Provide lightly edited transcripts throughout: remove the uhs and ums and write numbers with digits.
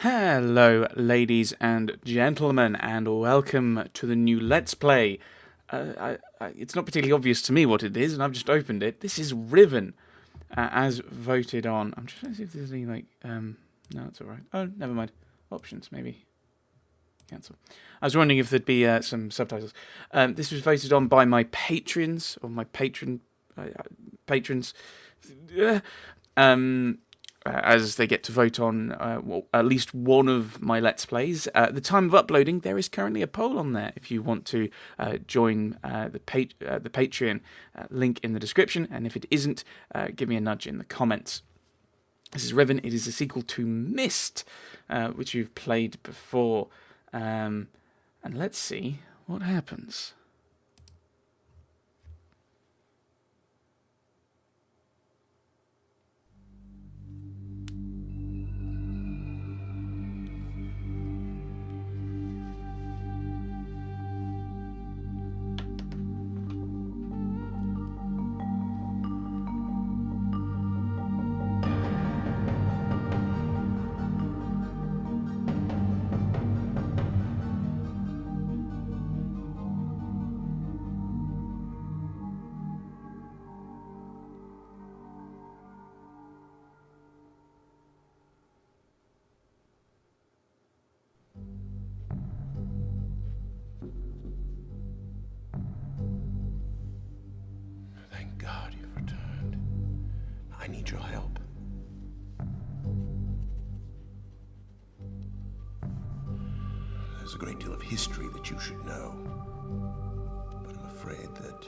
Hello, ladies and gentlemen, and welcome to the new Let's Play. It's not particularly obvious to me what it is, and I've just opened it. This is Riven, as voted on. I'm just trying to see if there's any, no, it's alright. Oh, never mind. Options, maybe. Cancel. I was wondering if there'd be some subtitles. This was voted on by my patrons, or my patrons. As they get to vote on at least one of my Let's Plays. At the time of uploading, there is currently a poll on there if you want to join the Patreon, link in the description, and if it isn't, give me a nudge in the comments. This is Riven. It is a sequel to Myst, which you've played before. And let's see what happens. Thank God you've returned. I need your help. There's a great deal of history that you should know, but I'm afraid that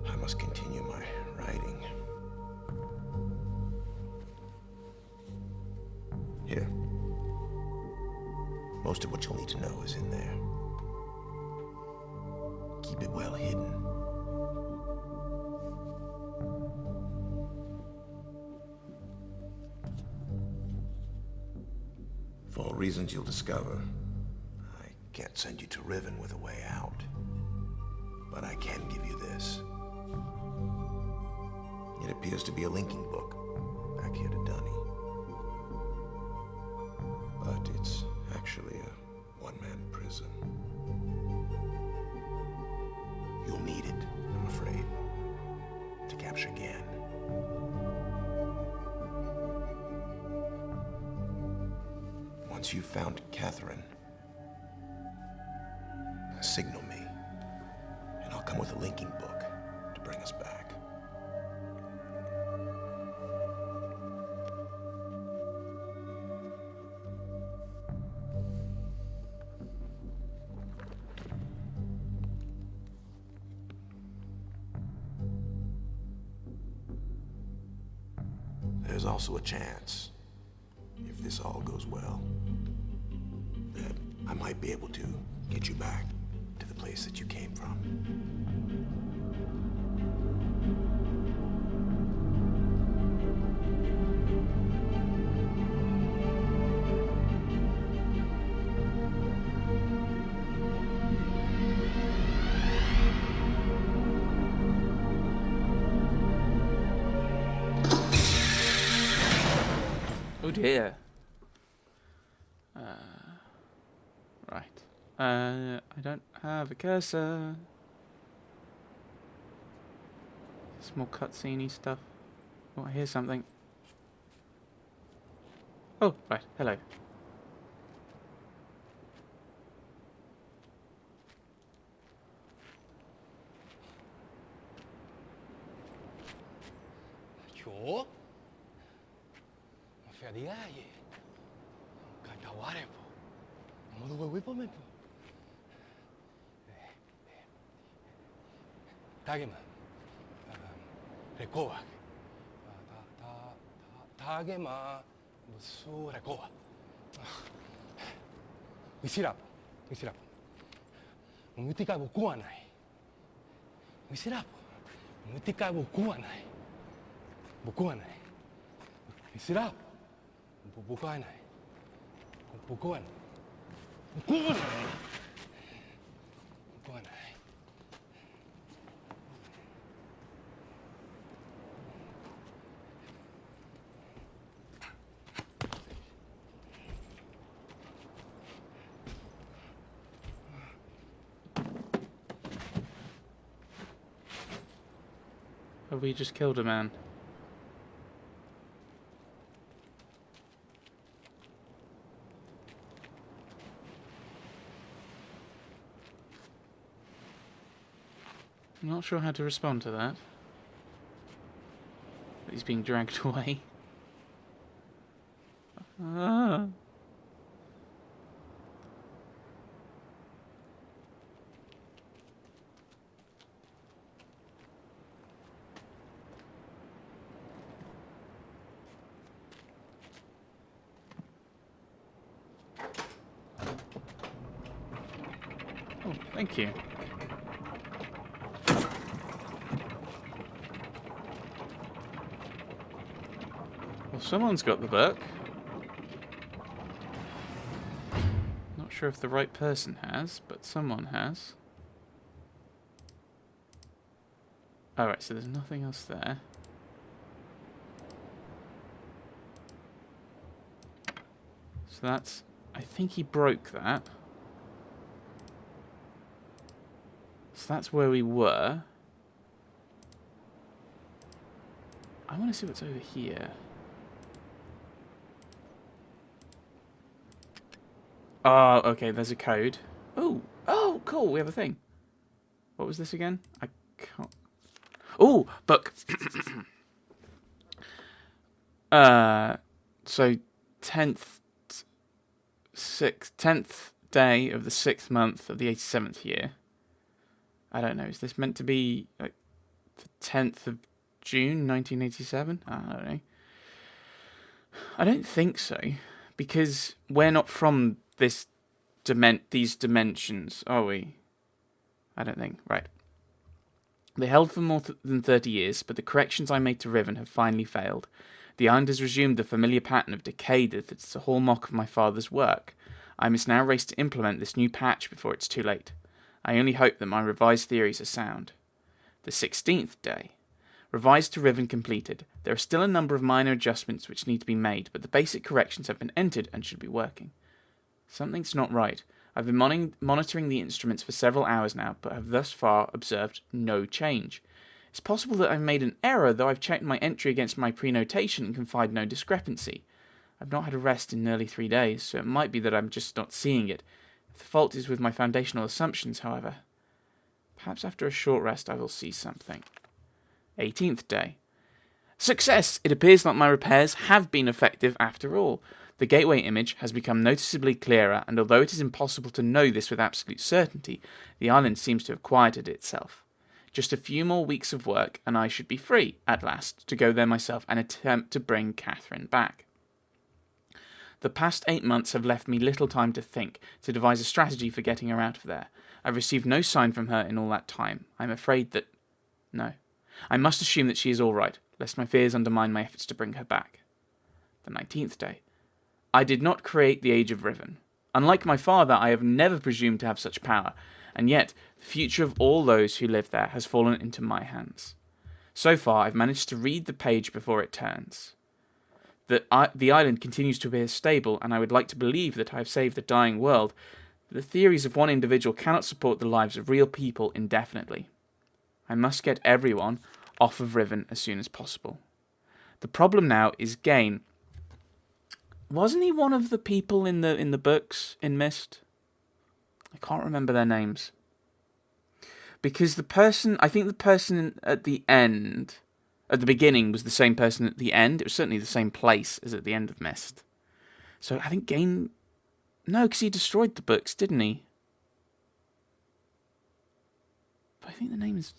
I must continue my writing. Here. Most of what you'll need to know is in there. Keep it well hidden. For all reasons you'll discover, I can't send you to Riven with a way out. But I can give you this. It appears to be a linking book back here to Dunny. But it's actually a one-man prison. You'll need it, I'm afraid, to capture Gan. Once you've found Catherine, signal me, and I'll come with a linking book to bring us back. There's also a chance, if this all goes well, that I might be able to get you back to the place that you came from. Oh dear. Right. I don't have a cursor. Some more cutscene-y stuff. Oh, I hear something. Oh, right. Hello. Yo? Feriaje. Kataware po. Modu wipo me po. Tagema. Rekoa. Tagema su rekoa. Isirapo. Umutika bukua nai. Isirapo. Umutika bukua nai. Bukua nai. Isirapo. Bukuan ay. Bukuan. Bukuan ay. Bukuan ay. Have we just killed a man? I'm not sure how to respond to that. But he's being dragged away. Ah. Oh, thank you. Well, someone's got the book. Not sure if the right person has, but someone has. Alright, so there's nothing else there. So that's... I think he broke that. So that's where we were. I want to see what's over here. Oh, okay, there's a code. Oh, oh, cool, we have a thing. What was this again? I can't... Oh, book. So 10th day of the 6th month of the 87th year. I don't know, is this meant to be like the 10th of June 1987? I don't know. I don't think so, because we're not from these dimensions, are we? I don't think. Right. They held for more than 30 years, but the corrections I made to Riven have finally failed. The island has resumed the familiar pattern of decay that's the hallmark of my father's work. I must now race to implement this new patch before it's too late. I only hope that my revised theories are sound. The 16th day. Revised to Riven completed. There are still a number of minor adjustments which need to be made, but the basic corrections have been entered and should be working. Something's not right. I've been monitoring the instruments for several hours now, but have thus far observed no change. It's possible that I've made an error, though I've checked my entry against my pre-notation and can find no discrepancy. I've not had a rest in nearly 3 days, so it might be that I'm just not seeing it. If the fault is with my foundational assumptions, however. Perhaps after a short rest I will see something. 18th day. Success! It appears that my repairs have been effective after all. The gateway image has become noticeably clearer, and although it is impossible to know this with absolute certainty, the island seems to have quieted itself. Just a few more weeks of work, and I should be free, at last, to go there myself and attempt to bring Catherine back. The past 8 months have left me little time to think, to devise a strategy for getting her out of there. I've received no sign from her in all that time. I'm afraid that... No. I must assume that she is all right, lest my fears undermine my efforts to bring her back. The 19th day. I did not create the Age of Riven. Unlike my father, I have never presumed to have such power, and yet the future of all those who live there has fallen into my hands. So far, I've managed to read the page before it turns. The island continues to appear stable, and I would like to believe that I have saved the dying world, but the theories of one individual cannot support the lives of real people indefinitely. I must get everyone off of Riven as soon as possible. The problem now is Gain. Wasn't he one of the people in the books in Myst? I can't remember their names. Because I think the person at the end, at the beginning, was the same person at the end. It was certainly the same place as at the end of Myst. So I think Gain... No, because he destroyed the books, didn't he? But I think the name is...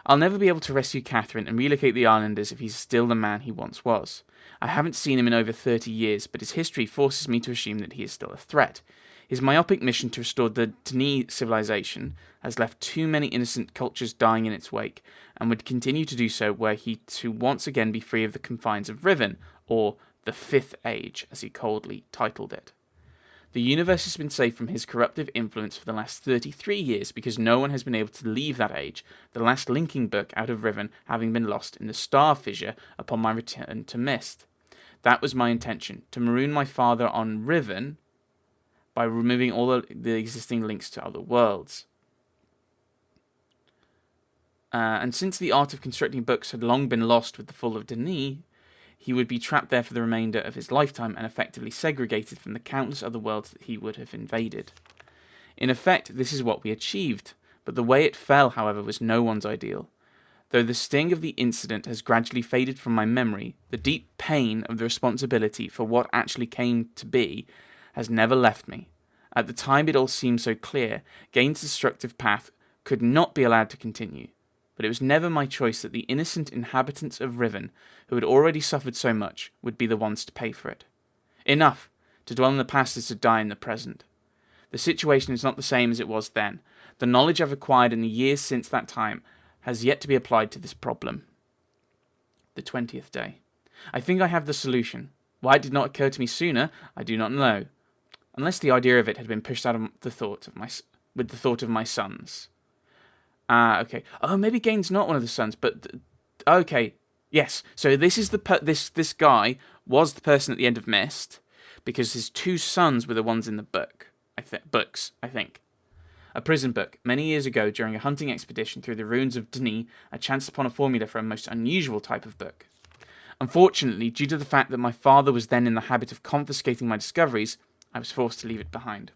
I'll never be able to rescue Catherine and relocate the islanders if he's still the man he once was. I haven't seen him in over 30 years, but his history forces me to assume that he is still a threat. His myopic mission to restore the Tani civilization has left too many innocent cultures dying in its wake, and would continue to do so were he to once again be free of the confines of Riven, or the Fifth Age, as he coldly titled it. The universe has been safe from his corruptive influence for the last 33 years because no one has been able to leave that age, the last linking book out of Riven having been lost in the star fissure upon my return to Myst. That was my intention, to maroon my father on Riven by removing all the existing links to other worlds. and since the art of constructing books had long been lost with the fall of Denis, he would be trapped there for the remainder of his lifetime and effectively segregated from the countless other worlds that he would have invaded. In effect, this is what we achieved, but the way it fell, however, was no one's ideal. Though the sting of the incident has gradually faded from my memory, the deep pain of the responsibility for what actually came to be has never left me. At the time it all seemed so clear, Gain's destructive path could not be allowed to continue. But it was never my choice that the innocent inhabitants of Riven, who had already suffered so much, would be the ones to pay for it. Enough! To dwell in the past is to die in the present. The situation is not the same as it was then. The knowledge I've acquired in the years since that time has yet to be applied to this problem. The 20th day. I think I have the solution. Why it did not occur to me sooner, I do not know. Unless the idea of it had been pushed out of with the thought of my sons. Okay. Oh, maybe Gain's not one of the sons, but okay. Yes. So this is this guy was the person at the end of Mist, because his two sons were the ones in the book. I think. A prison book. Many years ago, during a hunting expedition through the ruins of Denis, I chanced upon a formula for a most unusual type of book. Unfortunately, due to the fact that my father was then in the habit of confiscating my discoveries, I was forced to leave it behind.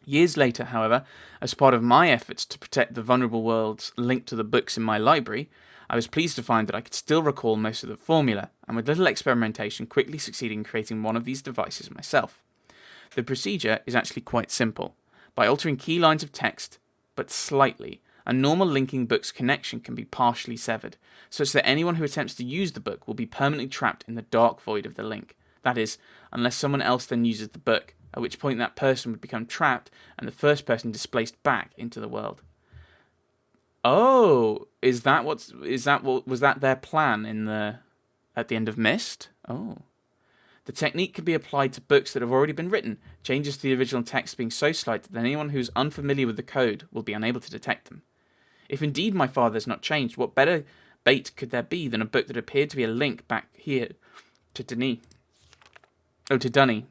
Years later, however, as part of my efforts to protect the vulnerable worlds linked to the books in my library, I was pleased to find that I could still recall most of the formula, and with little experimentation quickly succeeded in creating one of these devices myself. The procedure is actually quite simple. By altering key lines of text, but slightly, a normal linking book's connection can be partially severed, such that anyone who attempts to use the book will be permanently trapped in the dark void of the link. That is, unless someone else then uses the book, at which point that person would become trapped and the first person displaced back into the world. Oh, was that their plan at the end of Mist? Oh. The technique can be applied to books that have already been written, changes to the original text being so slight that anyone who is unfamiliar with the code will be unable to detect them. If indeed my father has not changed, what better bait could there be than a book that appeared to be a link back here to Denis? Oh, to Dunny.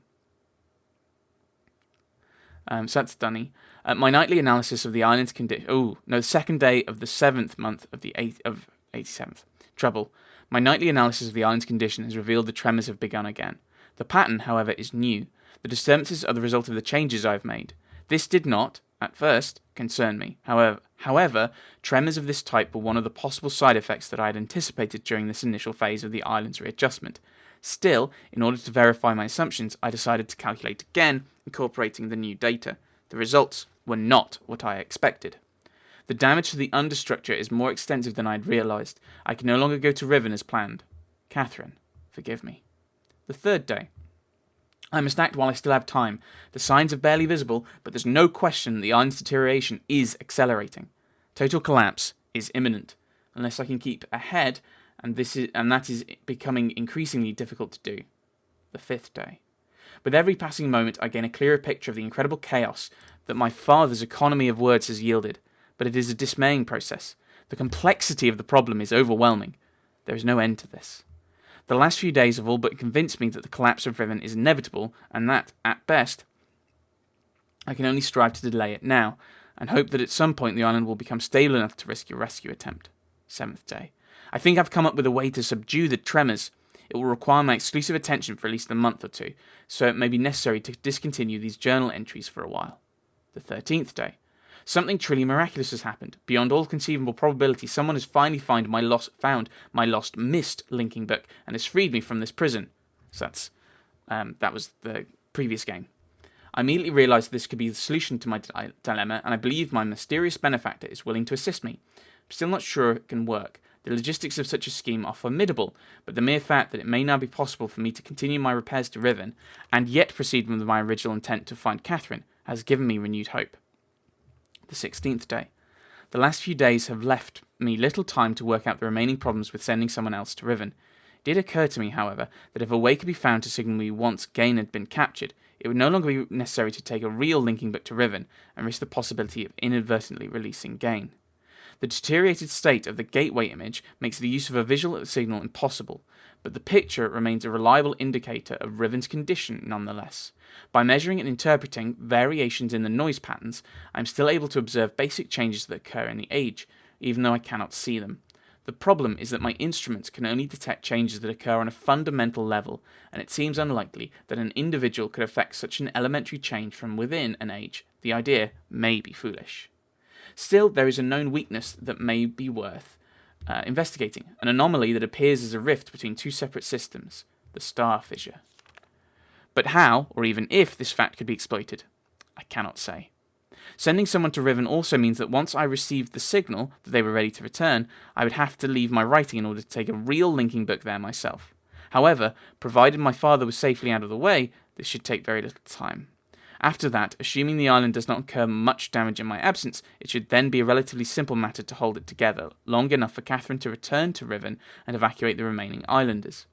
So that's Dunny. My nightly analysis of the island's condition. The second day of the 7th month of the 87th. Trouble. My nightly analysis of the island's condition has revealed the tremors have begun again. The pattern, however, is new. The disturbances are the result of the changes I have made. This did not, at first, concern me. However, tremors of this type were one of the possible side effects that I had anticipated during this initial phase of the island's readjustment. Still, in order to verify my assumptions, I decided to calculate again, incorporating the new data. The results were not what I expected. The damage to the understructure is more extensive than I had realized. I can no longer go to Riven as planned. Catherine, forgive me. The 3rd day. I must act while I still have time. The signs are barely visible, but there's no question the island's deterioration is accelerating. Total collapse is imminent, unless I can keep ahead, and that is becoming increasingly difficult to do. The 5th day. With every passing moment, I gain a clearer picture of the incredible chaos that my father's economy of words has yielded, but it is a dismaying process. The complexity of the problem is overwhelming. There is no end to this. The last few days have all but convinced me that the collapse of Riven is inevitable, and that, at best, I can only strive to delay it now, and hope that at some point the island will become stable enough to risk a rescue attempt. 7th day. I think I've come up with a way to subdue the tremors. It will require my exclusive attention for at least a month or two, so it may be necessary to discontinue these journal entries for a while. The 13th day. Something truly miraculous has happened. Beyond all conceivable probability, someone has finally found my lost Mist linking book and has freed me from this prison. So that was the previous game. I immediately realised this could be the solution to my dilemma, and I believe my mysterious benefactor is willing to assist me. I'm still not sure it can work. The logistics of such a scheme are formidable, but the mere fact that it may now be possible for me to continue my repairs to Riven, and yet proceed with my original intent to find Catherine, has given me renewed hope. The 16th day. The last few days have left me little time to work out the remaining problems with sending someone else to Riven. It did occur to me, however, that if a way could be found to signal me once Gain had been captured, it would no longer be necessary to take a real linking book to Riven and risk the possibility of inadvertently releasing Gain. The deteriorated state of the gateway image makes the use of a visual signal impossible, but the picture remains a reliable indicator of Riven's condition nonetheless. By measuring and interpreting variations in the noise patterns, I am still able to observe basic changes that occur in the age. even though I cannot see them. The problem is that my instruments can only detect changes that occur on a fundamental level, and it seems unlikely that an individual could affect such an elementary change from within an age. The idea may be foolish. Still, there is a known weakness that may be worth investigating, an anomaly that appears as a rift between two separate systems, the star fissure. But how, or even if, this fact could be exploited, I cannot say. Sending someone to Riven also means that once I received the signal that they were ready to return, I would have to leave my writing in order to take a real linking book there myself. However, provided my father was safely out of the way, this should take very little time. After that, assuming the island does not incur much damage in my absence, it should then be a relatively simple matter to hold it together, long enough for Catherine to return to Riven and evacuate the remaining islanders.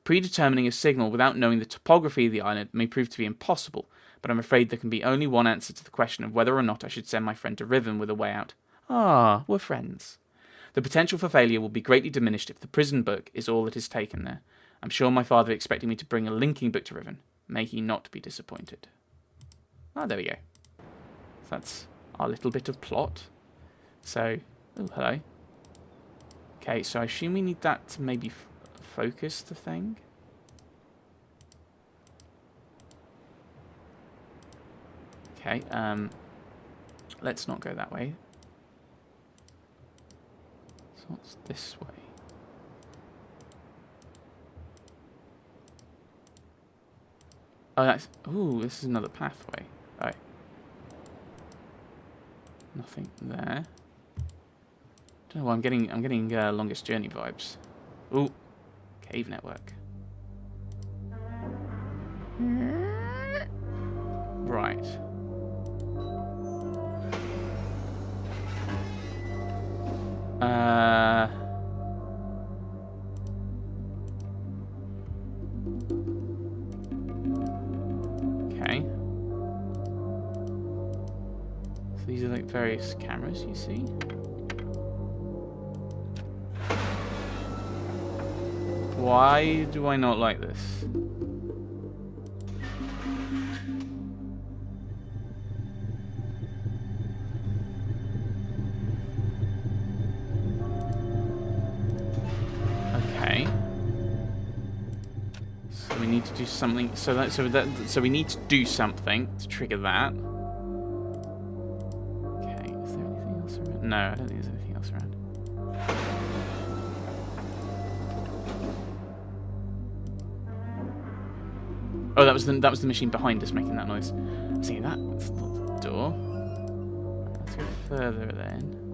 Predetermining a signal without knowing the topography of the island may prove to be impossible, but I'm afraid there can be only one answer to the question of whether or not I should send my friend to Riven with a way out. Ah, we're friends. The potential for failure will be greatly diminished if the prison book is all that is taken there. I'm sure my father expected me to bring a linking book to Riven. May he not be disappointed. Ah, there we go. So that's our little bit of plot. So, oh, hello. Okay, so I assume we need that to maybe focus the thing. Okay, let's not go that way. So what's this way? Oh, that's... Ooh, this is another pathway. Oh. Nothing there. Don't know why I'm getting longest journey vibes. Ooh, cave network. Right. Okay. So these are like various cameras you see. Why do I not like this? Okay. So we need to do something. So we need to do something to trigger that. Okay. Is there anything else around? No, I don't think there's anything else around. Oh, that was the machine behind us making that noise. I was thinking that's not the door. Let's go further then.